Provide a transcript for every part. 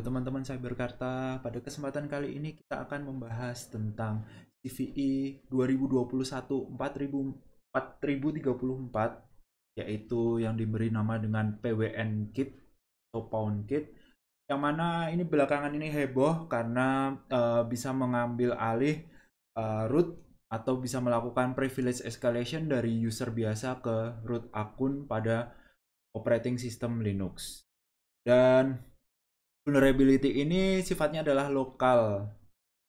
teman-teman Cyberkarta, pada kesempatan kali ini kita akan membahas tentang CVE 2021 4034, yaitu yang diberi nama dengan PWN Kit atau Pound Kit, yang mana ini belakangan ini heboh karena bisa mengambil alih root atau bisa melakukan privilege escalation dari user biasa ke root akun pada operating system Linux. Dan vulnerability ini sifatnya adalah lokal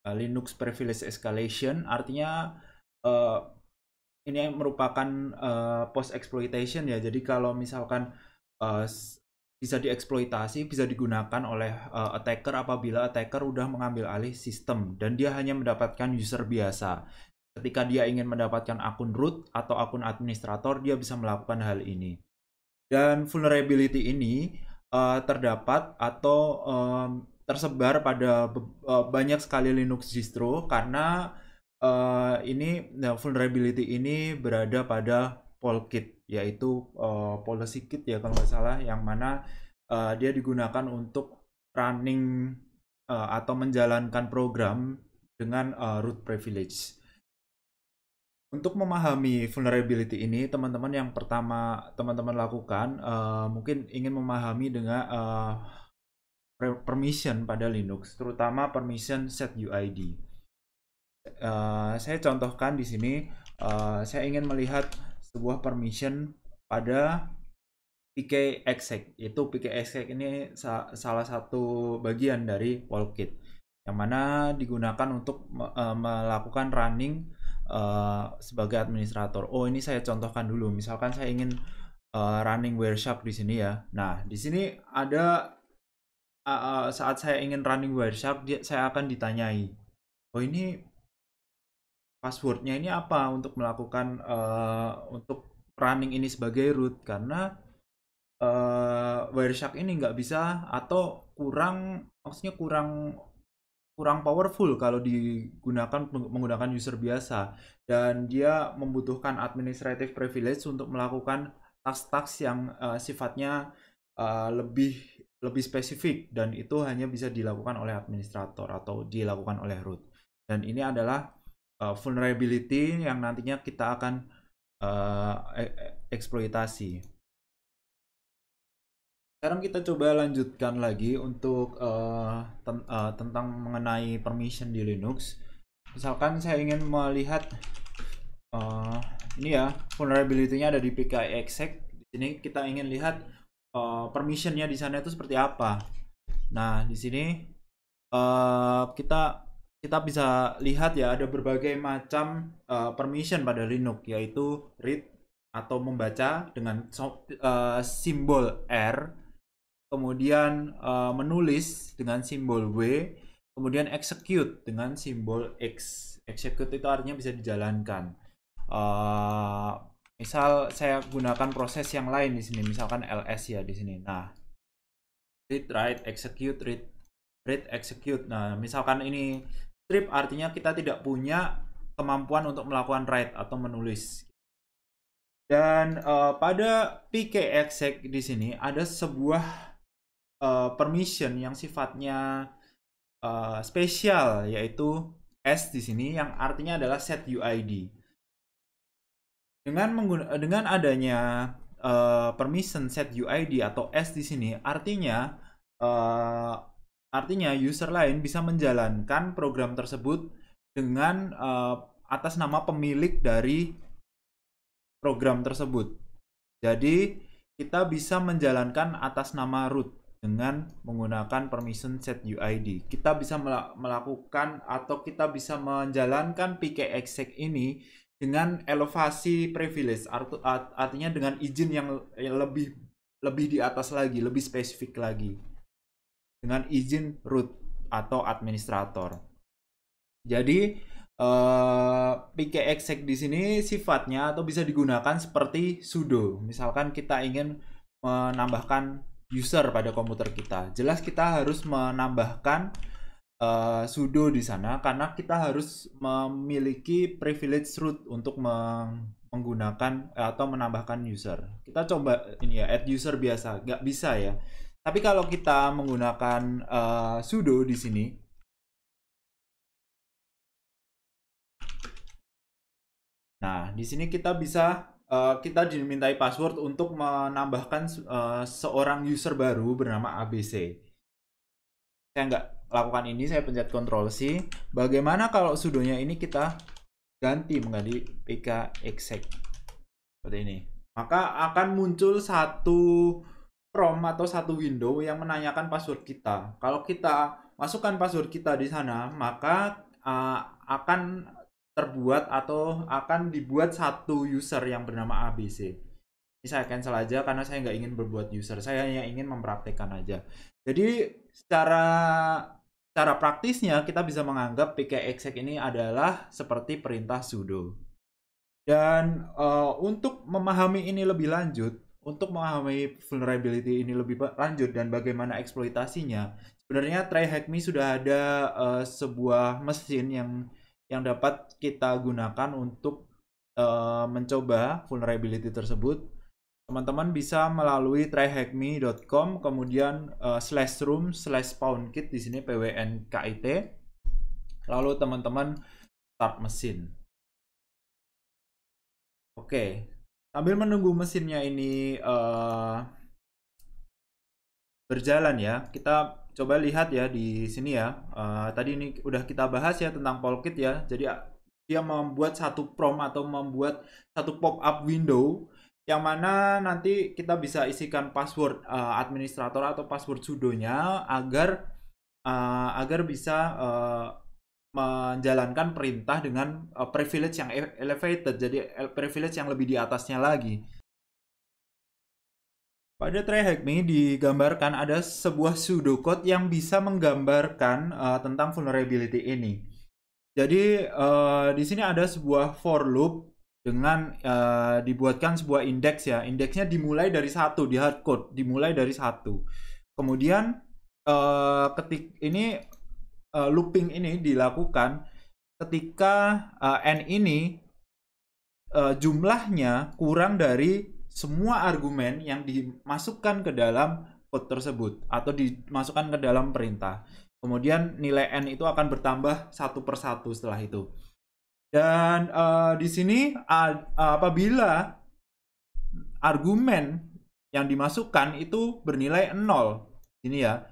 Linux privilege escalation, artinya uh, ini merupakan post exploitation ya. Jadi kalau misalkan uh, bisa dieksploitasi, bisa digunakan oleh attacker apabila attacker udah mengambil alih sistem dan dia hanya mendapatkan user biasa. Ketika dia ingin mendapatkan akun root atau akun administrator, dia bisa melakukan hal ini. Dan vulnerability ini terdapat atau tersebar pada banyak sekali Linux distro karena vulnerability ini berada pada Polkit, yaitu policy kit ya kalau nggak salah, yang mana dia digunakan untuk running atau menjalankan program dengan root privilege. Untuk memahami vulnerability ini, teman-teman yang pertama teman-teman lakukan mungkin ingin memahami dengan permission pada Linux, terutama permission set UID. Saya contohkan di sini, saya ingin melihat sebuah permission pada pkexec. Itu pkexec ini salah satu bagian dari Polkit, yang mana digunakan untuk melakukan running sebagai administrator. Oh, ini saya contohkan dulu. Misalkan saya ingin running Wireshark di sini ya. Nah, di sini ada saat saya ingin running Wireshark, saya akan ditanyai, oh ini passwordnya ini apa untuk melakukan untuk running ini sebagai root, karena Wireshark ini nggak bisa atau maksudnya kurang powerful kalau digunakan menggunakan user biasa, dan dia membutuhkan administrative privilege untuk melakukan task-task yang sifatnya lebih spesifik, dan itu hanya bisa dilakukan oleh administrator atau dilakukan oleh root. Dan ini adalah vulnerability yang nantinya kita akan eksploitasi. Sekarang kita coba lanjutkan lagi untuk tentang mengenai permission di Linux. Misalkan saya ingin melihat ini ya, vulnerability-nya ada di pkexec. Di sini kita ingin lihat permission-nya di sana itu seperti apa. Nah, di sini kita bisa lihat ya, ada berbagai macam permission pada Linux, yaitu read atau membaca dengan simbol R, kemudian menulis dengan simbol W, kemudian execute dengan simbol X. Execute itu artinya bisa dijalankan. Misal saya gunakan proses yang lain di sini, misalkan ls ya di sini. Nah, read, write, execute, read, execute. Nah, misalkan ini strip, artinya kita tidak punya kemampuan untuk melakukan write atau menulis. Dan pada pkexec di sini ada sebuah permission yang sifatnya spesial, yaitu S di sini, yang artinya adalah set UID. Dengan adanya permission set UID atau S di sini, artinya user lain bisa menjalankan program tersebut dengan atas nama pemilik dari program tersebut. Jadi kita bisa menjalankan atas nama root dengan menggunakan permission set UID. Kita bisa melakukan atau kita bisa menjalankan pkexec ini dengan elevasi privilege, artinya dengan izin yang lebih di atas lagi, lebih spesifik lagi, dengan izin root atau administrator. Jadi pkexec di sini sifatnya atau bisa digunakan seperti sudo. Misalkan kita ingin menambahkan user pada komputer kita, jelas kita harus menambahkan sudo di sana karena kita harus memiliki privilege root untuk menggunakan atau menambahkan user. Kita coba ini ya, add user biasa, nggak bisa ya. Tapi kalau kita menggunakan sudo di sini, nah di sini kita bisa kita dimintai password untuk menambahkan seorang user baru bernama ABC. Saya nggak lakukan ini, saya pencet Ctrl C. Bagaimana kalau sudonya ini kita ganti menjadi pkexec seperti ini? Maka akan muncul satu prompt atau satu window yang menanyakan password kita. Kalau kita masukkan password kita di sana, maka akan terbuat atau akan dibuat satu user yang bernama ABC. Ini saya cancel aja karena saya nggak ingin berbuat user, saya hanya ingin mempraktekkan aja. Jadi secara praktisnya kita bisa menganggap pkexec ini adalah seperti perintah sudo. Dan untuk memahami ini lebih lanjut, untuk memahami vulnerability ini lebih lanjut dan bagaimana eksploitasinya, sebenarnya TryHackMe sudah ada sebuah mesin yang dapat kita gunakan untuk mencoba vulnerability tersebut. Teman-teman bisa melalui tryhackme.com, kemudian /room/spawnkit di sini pwnkit. Lalu teman-teman start mesin. Oke, sambil menunggu mesinnya ini berjalan ya, kita coba lihat ya di sini ya. Tadi ini udah kita bahas ya tentang Polkit ya. Jadi dia membuat satu prompt atau membuat satu pop-up window yang mana nanti kita bisa isikan password administrator atau password sudonya agar bisa menjalankan perintah dengan privilege yang elevated, jadi privilege yang lebih di atasnya lagi. Pada TryHackMe digambarkan ada sebuah pseudocode yang bisa menggambarkan tentang vulnerability ini. Jadi di sini ada sebuah for loop dengan dibuatkan sebuah indeks ya. Indeksnya dimulai dari 1 di hardcode, dimulai dari 1. Kemudian looping ini dilakukan ketika n ini jumlahnya kurang dari semua argumen yang dimasukkan ke dalam code tersebut atau dimasukkan ke dalam perintah. Kemudian nilai n itu akan bertambah satu per satu setelah itu. Dan di sini apabila argumen yang dimasukkan itu bernilai 0, ini ya.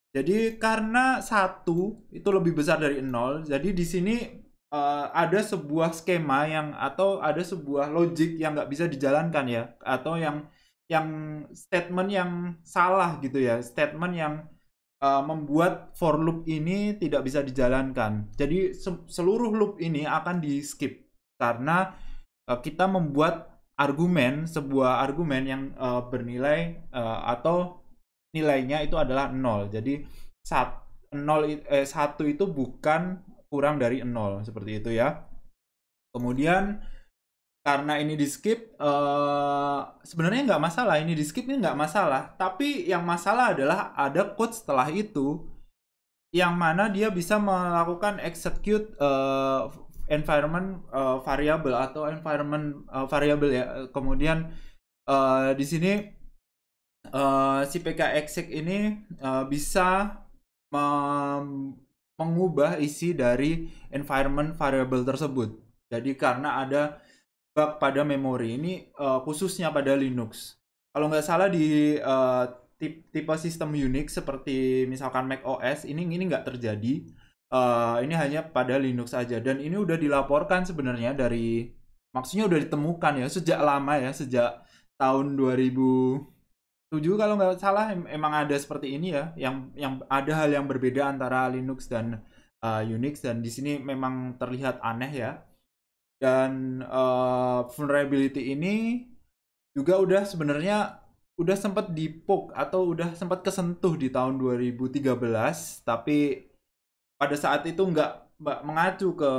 Jadi karena 1 itu lebih besar dari 0, jadi di sini ada sebuah skema atau ada sebuah logic yang nggak bisa dijalankan ya, atau yang statement yang salah gitu ya, statement yang membuat for loop ini tidak bisa dijalankan. Jadi seluruh loop ini akan di skip karena kita membuat sebuah argumen yang bernilai atau nilainya itu adalah 0. Jadi 1 itu bukan kurang dari 0 seperti itu ya. Kemudian karena ini di skip, sebenarnya nggak masalah, ini di skip ini nggak masalah. Tapi yang masalah adalah ada code setelah itu yang mana dia bisa melakukan execute environment variable atau environment variable ya. Kemudian di sini si pkexec ini bisa mengubah isi dari environment variable tersebut. Jadi karena ada bug pada memori ini khususnya pada Linux. Kalau nggak salah di tipe sistem Unix seperti misalkan Mac OS ini nggak terjadi. Ini hanya pada Linux aja dan ini udah dilaporkan sebenarnya maksudnya udah ditemukan ya sejak lama ya, sejak tahun 2007 kalau nggak salah emang ada seperti ini ya, yang ada hal yang berbeda antara Linux dan Unix, dan di sini memang terlihat aneh ya. Dan vulnerability ini juga udah sebenarnya udah sempat dipoke atau udah sempat kesentuh di tahun 2013, tapi pada saat itu nggak mengacu ke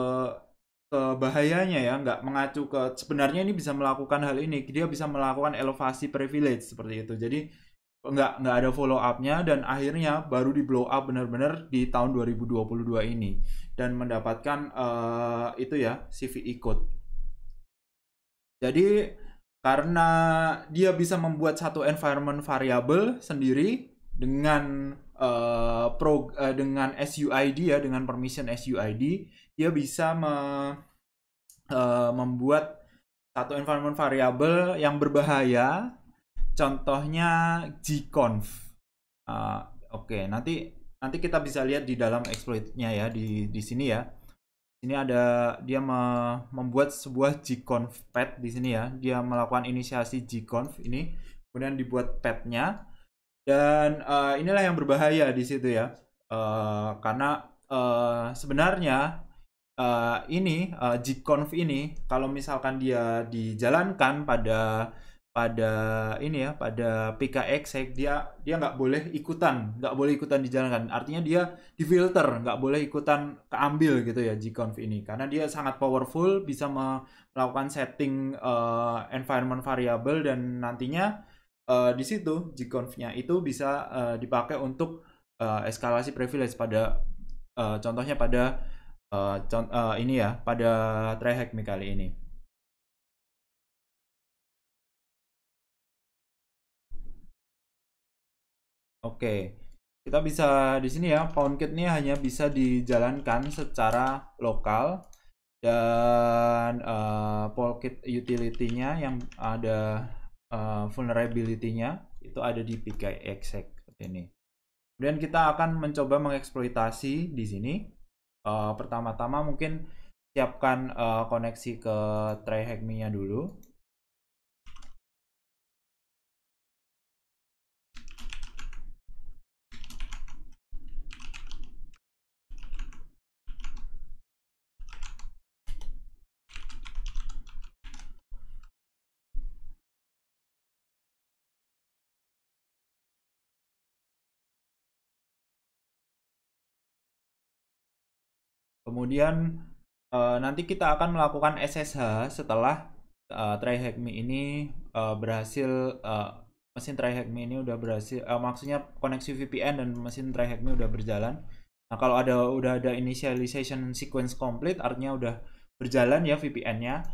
bahayanya ya, nggak mengacu ke sebenarnya ini bisa melakukan hal ini, dia bisa melakukan elevasi privilege seperti itu. Jadi nggak ada follow up-nya dan akhirnya baru di blow up benar-benar di tahun 2022 ini dan mendapatkan itu ya CVE code. Jadi karena dia bisa membuat satu environment variable sendiri dengan dengan SUID ya, dengan permission SUID, dia bisa membuat satu environment variable yang berbahaya, contohnya gconf. Oke, nanti kita bisa lihat di dalam exploitnya ya, di sini ya. Ini ada dia membuat sebuah gconf pet di sini ya. Dia melakukan inisiasi gconf ini, kemudian dibuat petnya, dan inilah yang berbahaya di situ ya. Karena sebenarnya ini gconf ini kalau misalkan dia dijalankan pada ini ya, pada PKExec, dia nggak boleh ikutan dijalankan. Artinya dia difilter, nggak boleh ikutan keambil gitu ya gconf ini, karena dia sangat powerful, bisa melakukan setting environment variable, dan nantinya di situ gconf-nya itu bisa dipakai untuk eskalasi privilege pada contohnya pada ini ya, pada TryHackMe kali ini. Oke, kita bisa di sini ya, PoundKit ini hanya bisa dijalankan secara lokal, dan PoundKit utility-nya yang ada vulnerability-nya itu ada di PKExec seperti ini. Kemudian kita akan mencoba mengeksploitasi di sini. Pertama-tama mungkin siapkan koneksi ke TryHackMe-nya dulu. Kemudian nanti kita akan melakukan SSH setelah TryHackMe ini berhasil, mesin TryHackMe ini udah berhasil, maksudnya koneksi VPN dan mesin TryHackMe udah berjalan. Nah, kalau udah ada initialization sequence complete, artinya udah berjalan ya VPN-nya.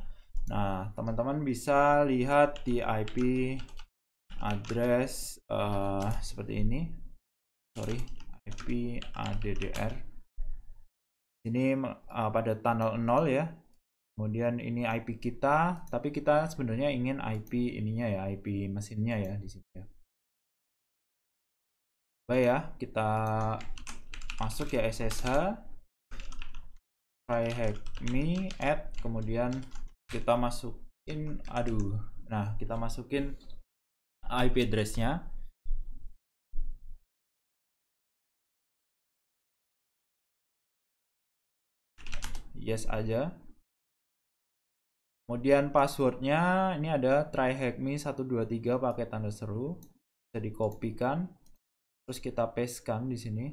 Nah, teman-teman bisa lihat di IP address seperti ini. Sorry, IP ADDR. Ini pada tunnel 0 ya. Kemudian ini IP kita, tapi kita sebenarnya ingin IP ininya ya, IP mesinnya ya di sini ya. Baik ya, kita masuk ya SSH TryHackMe add, kemudian kita masukin, nah kita masukin IP address-nya. Yes aja. Kemudian passwordnya ini ada TryHackMe123 pakai tanda seru, bisa dikopikan, terus kita pastekan di sini.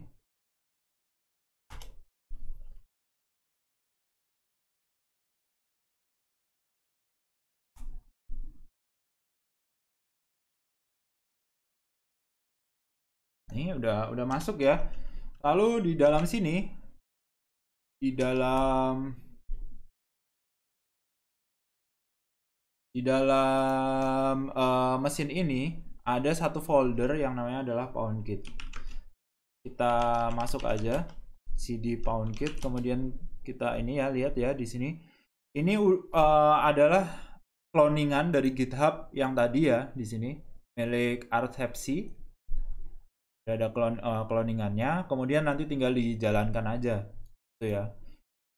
Ini udah masuk ya. Lalu di dalam sini, di dalam mesin ini ada satu folder yang namanya adalah PoundKit. Kita masuk aja cd PoundKit, kemudian kita ini ya, lihat ya di sini. Ini adalah cloningan dari GitHub yang tadi ya, di sini milik Arthepsi. Ada cloningannya, kemudian nanti tinggal dijalankan aja gitu ya.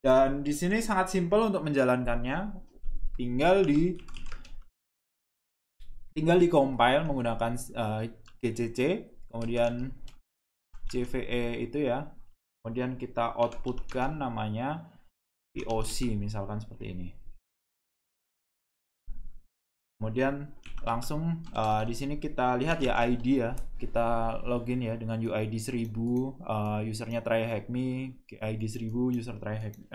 Dan di sini sangat simpel untuk menjalankannya, tinggal di compile menggunakan gcc, kemudian cve itu ya, kemudian kita outputkan namanya poc misalkan seperti ini. Kemudian langsung di sini kita lihat ya ID ya, kita login ya dengan UID 1000, usernya TryHackMe, ID 1000 user TryHackMe,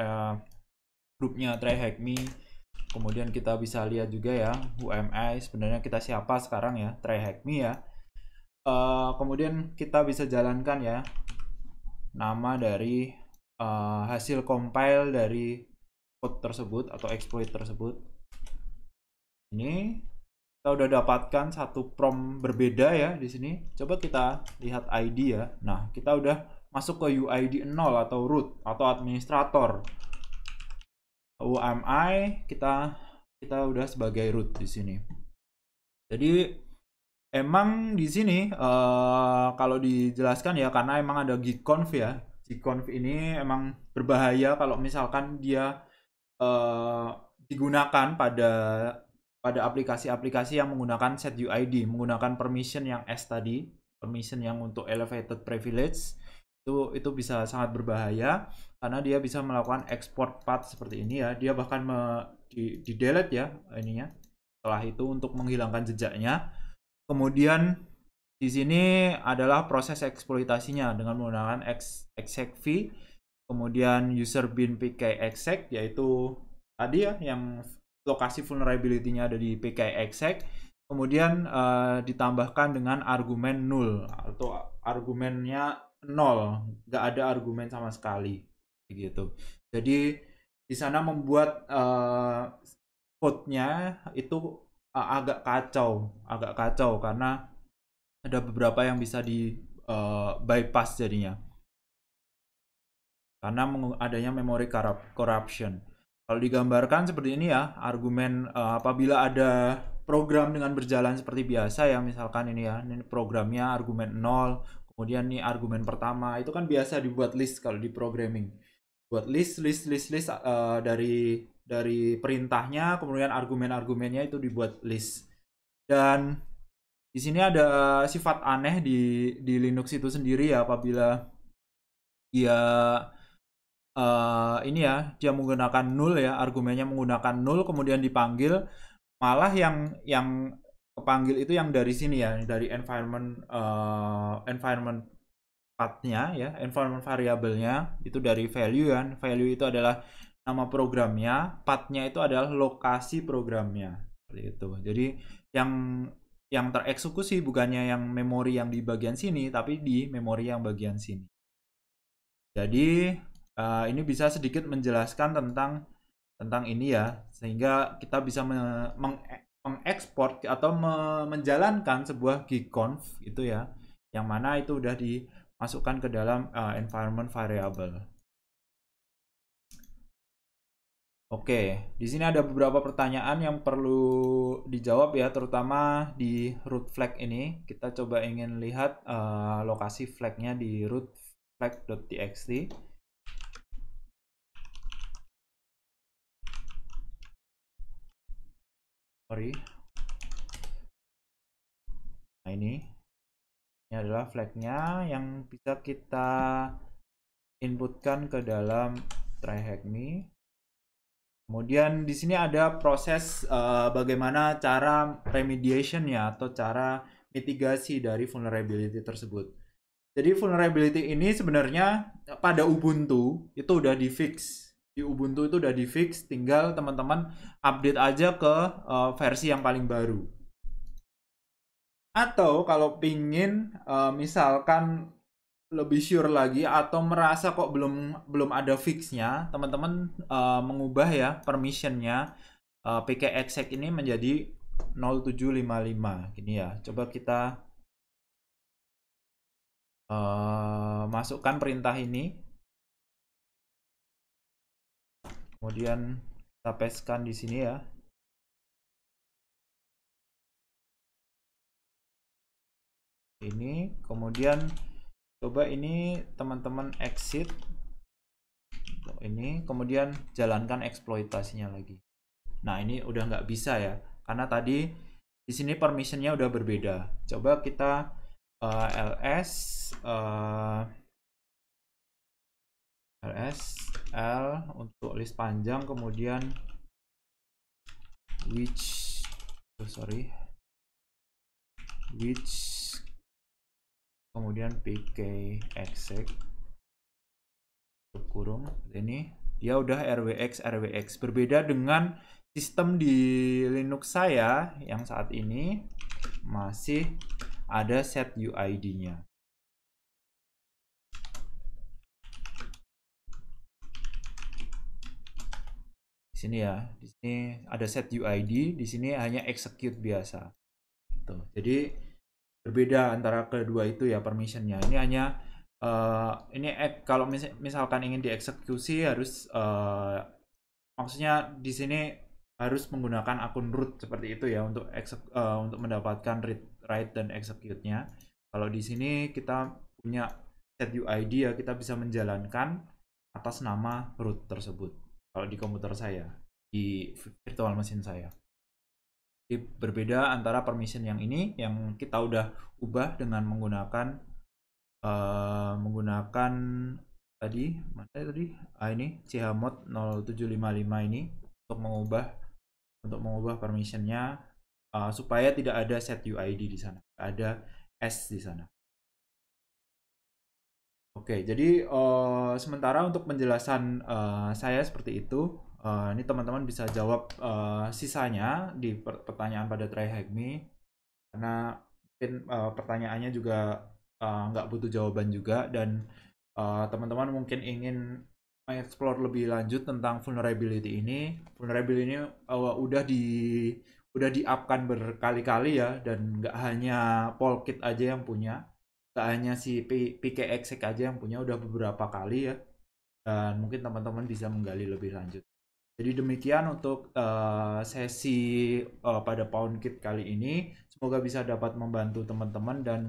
grupnya TryHackMe. Kemudian kita bisa lihat juga ya UMI, sebenarnya kita siapa sekarang ya, TryHackMe ya. Kemudian kita bisa jalankan ya nama dari hasil compile dari code tersebut atau exploit tersebut. Ini kita udah dapatkan satu prompt berbeda ya di sini. Coba kita lihat ID ya. Nah, kita udah masuk ke UID 0 atau root atau administrator. UMI kita udah sebagai root di sini. Jadi emang di sini kalau dijelaskan ya, karena emang ada gconf ya. Gconf ini emang berbahaya kalau misalkan dia digunakan pada aplikasi-aplikasi yang menggunakan set UID, menggunakan permission yang S tadi, permission yang untuk elevated privilege, itu bisa sangat berbahaya karena dia bisa melakukan export path seperti ini ya. Dia bahkan di delete ya ininya setelah itu untuk menghilangkan jejaknya. Kemudian di sini adalah proses eksploitasinya dengan menggunakan execv, kemudian user bin pkexec, yaitu tadi ya yang lokasi vulnerability-nya ada di pkexec, kemudian ditambahkan dengan argumen null atau argumennya 0, nggak ada argumen sama sekali gitu. Jadi di sana membuat code-nya itu agak kacau karena ada beberapa yang bisa di bypass jadinya karena adanya memory corruption. Kalau digambarkan seperti ini ya, argumen apabila ada program dengan berjalan seperti biasa ya, misalkan ini ya, ini programnya argumen 0, kemudian nih argumen pertama, itu kan biasa dibuat list kalau di programming. Buat list dari perintahnya, kemudian argumen-argumennya itu dibuat list. Dan di sini ada sifat aneh di Linux itu sendiri ya, apabila dia ini ya, dia menggunakan null ya, argumennya menggunakan null, kemudian dipanggil, malah yang kepanggil itu yang dari sini ya, dari environment path-nya ya, environment variable-nya itu dari value kan. Value itu adalah nama programnya, path-nya itu adalah lokasi programnya. Seperti itu. Jadi yang tereksekusi bukannya yang memori yang di bagian sini, tapi di memori yang bagian sini. Jadi ini bisa sedikit menjelaskan tentang ini ya, sehingga kita bisa mengekspor atau menjalankan sebuah gconf itu ya, yang mana itu udah dimasukkan ke dalam environment variable. Oke, di sini ada beberapa pertanyaan yang perlu dijawab ya, terutama di root flag ini. Kita coba ingin lihat lokasi flagnya di root flag.txt. Sorry. Nah ini adalah flagnya yang bisa kita inputkan ke dalam tryhackme. Kemudian di sini ada proses bagaimana cara remediation-nya atau cara mitigasi dari vulnerability tersebut. Jadi vulnerability ini sebenarnya pada Ubuntu itu udah di-fix. Di Ubuntu itu udah di-fix, tinggal teman-teman update aja ke versi yang paling baru. Atau kalau pingin misalkan lebih sure lagi atau merasa kok belum ada fixnya, teman-teman mengubah ya permissionnya pkexec ini menjadi 0755 gini ya. Coba kita masukkan perintah ini, kemudian kita pastekan di sini ya. Ini kemudian coba ini teman-teman exit ini, kemudian jalankan eksploitasinya lagi. Nah ini udah nggak bisa ya, karena tadi di sini permissionnya udah berbeda. Coba kita ls l untuk list panjang, kemudian which kemudian pkexec kurung ini, dia udah rwx. Berbeda dengan sistem di Linux saya yang saat ini masih ada set UID-nya. Di sini ya. Di sini ada set UID, di sini hanya execute biasa. Tuh. Jadi berbeda antara kedua itu ya permissionnya. Ini hanya ini kalau misalkan ingin dieksekusi harus maksudnya di sini harus menggunakan akun root seperti itu ya untuk mendapatkan read, write dan execute-nya. Kalau di sini kita punya set UID ya kita bisa menjalankan atas nama root tersebut. Kalau di komputer saya, di virtual machine saya. Jadi berbeda antara permission yang ini yang kita udah ubah dengan menggunakan tadi mana tadi ini chmod 0755 ini untuk mengubah permissionnya supaya tidak ada set UID di sana, ada S di sana. Oke, jadi sementara untuk penjelasan saya seperti itu. Ini teman-teman bisa jawab sisanya di pertanyaan pada Try Hack Me, karena mungkin pertanyaannya juga nggak butuh jawaban juga, dan teman-teman mungkin ingin mengeksplor lebih lanjut tentang vulnerability ini. Vulnerability ini udah di-up-kan berkali-kali ya, dan nggak hanya Polkit aja yang punya, nggak hanya si PKExec aja yang punya, udah beberapa kali ya, dan mungkin teman-teman bisa menggali lebih lanjut. Jadi demikian untuk sesi pada PoundKit kali ini. Semoga bisa dapat membantu teman-teman dan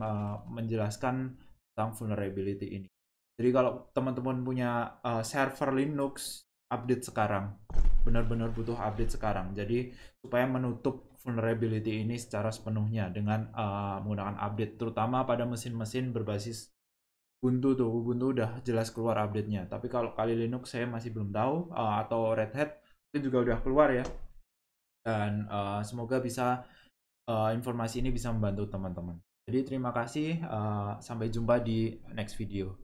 menjelaskan tentang vulnerability ini. Jadi kalau teman-teman punya server Linux update sekarang, benar-benar butuh update sekarang. Jadi supaya menutup vulnerability ini secara sepenuhnya dengan menggunakan update, terutama pada mesin-mesin berbasis Ubuntu udah jelas keluar update-nya. Tapi kalau Kali Linux saya masih belum tahu, atau Red Hat itu juga udah keluar ya. Dan semoga bisa informasi ini bisa membantu teman-teman. Jadi terima kasih, sampai jumpa di next video.